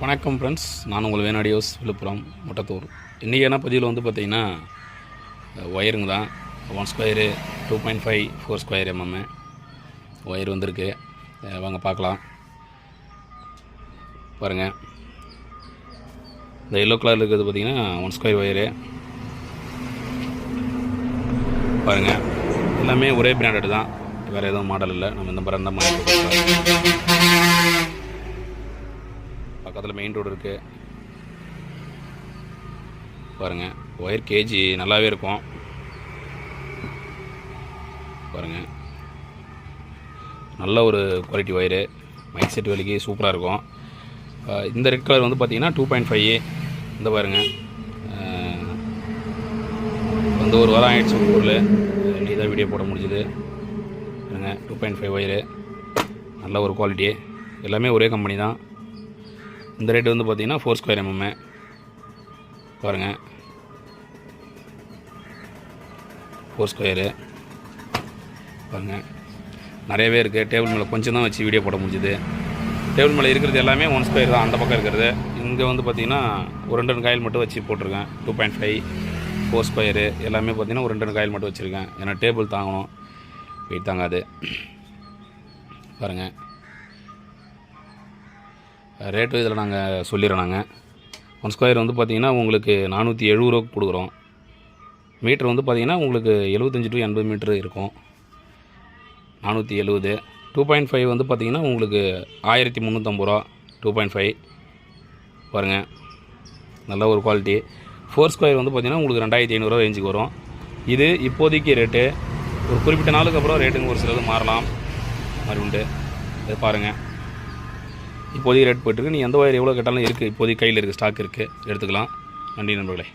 வணக்கம் ஃப்ரெண்ட்ஸ், நான் உங்கள் வேணாடியோஸ் விழுப்புரம் முட்டத்தூர். இன்றைக்கி என்ன பதிவில் வந்து பார்த்திங்கன்னா ஒயருங்க தான். 1 ஸ்கொயரு 2.5 4 ஸ்கொயர் ஒயர் வந்திருக்கு. வாங்க பார்க்கலாம். பாருங்கள், இந்த எல்லோ கலரில் இருக்கிறது பார்த்திங்கன்னா 1 ஸ்கொயர் ஒயரு. பாருங்கள், எல்லாமே ஒரே பிராண்டட் தான், வேறு எதுவும் மாடல் இல்லை. நம்ம இந்த பிராண்ட் தான் மாடல். பக்கத்தில் மெயின் ரோடு இருக்குது. பாருங்கள், ஒயர் கேஜி நல்லாவே இருக்கும். பாருங்கள், நல்ல ஒரு குவாலிட்டி ஒயரு. மைக் செட் வேலைக்கு சூப்பராக இருக்கும். இந்த ரெட் கலர் வந்து பார்த்திங்கன்னா 2.5. இந்த பாருங்கள், வந்து ஒரு வாரம் ஆகிடுச்சு பொருள். இன்றைக்கி தான் வீடியோ போட முடிஞ்சுது. பாருங்கள், 2.5 ஒயரு, நல்ல ஒரு குவாலிட்டி. எல்லாமே ஒரே கம்பெனி தான். இந்த ரேட்டு வந்து பார்த்திங்கன்னா 4 ஸ்கொயர் பாருங்கள், 4 ஸ்கொயரு. பாருங்கள், நிறையவே இருக்குது. டேபிள் மேலே கொஞ்சம் தான் வச்சு வீடியோ போட முடிஞ்சுது. டேபிள் மேலே இருக்கிறது எல்லாமே 1 ஸ்கொயர் தான். அந்த பக்கம் இருக்கிறது இங்கே வந்து பார்த்திங்கன்னா ஒரு 2 காயில் மட்டும் வச்சு போட்டிருக்கேன். 2.5 4 ஸ்கொயரு எல்லாமே பார்த்திங்கன்னா ஒரு 2 காயில் மட்டும் வச்சுருக்கேன். ஏன்னா டேபிள் தாங்கணும், வெயிட் தாங்காது. பாருங்கள், ரேட்டு இதில் நாங்கள் சொல்லிடுறோம். நாங்கள் 1 ஸ்கொயர் வந்து பார்த்திங்கன்னா உங்களுக்கு 470 ரூபாய்க்கு கொடுக்குறோம். மீட்ரு வந்து பார்த்திங்கன்னா உங்களுக்கு 75 to 80 மீட்ரு இருக்கும். 470. 2.5 வந்து பார்த்திங்கன்னா உங்களுக்கு 1350 ரூபா. 2.5 பாருங்கள், நல்ல ஒரு குவாலிட்டி. 4 ஸ்கொயர் வந்து பார்த்திங்கன்னா உங்களுக்கு 2500 ரூபா ரேஞ்சுக்கு வரும். இது இப்போதைக்கு ரேட்டு. ஒரு குறிப்பிட்ட நாளுக்கு அப்புறம் ரேட்டுங்க ஒரு சிலது மாறலாம், மாதிரி உண்டு. இது பாருங்கள், இப்போதைக்கு ரேட் போய்ட்டுருக்கு. நீ எந்த ஒயர் எவ்வளோ கேட்டாலும் இருக்குது. இப்போதைக்கு கையில் இருக்குது, ஸ்டாக் இருக்குது, எடுத்துக்கலாம். நன்றி நண்பர்களே.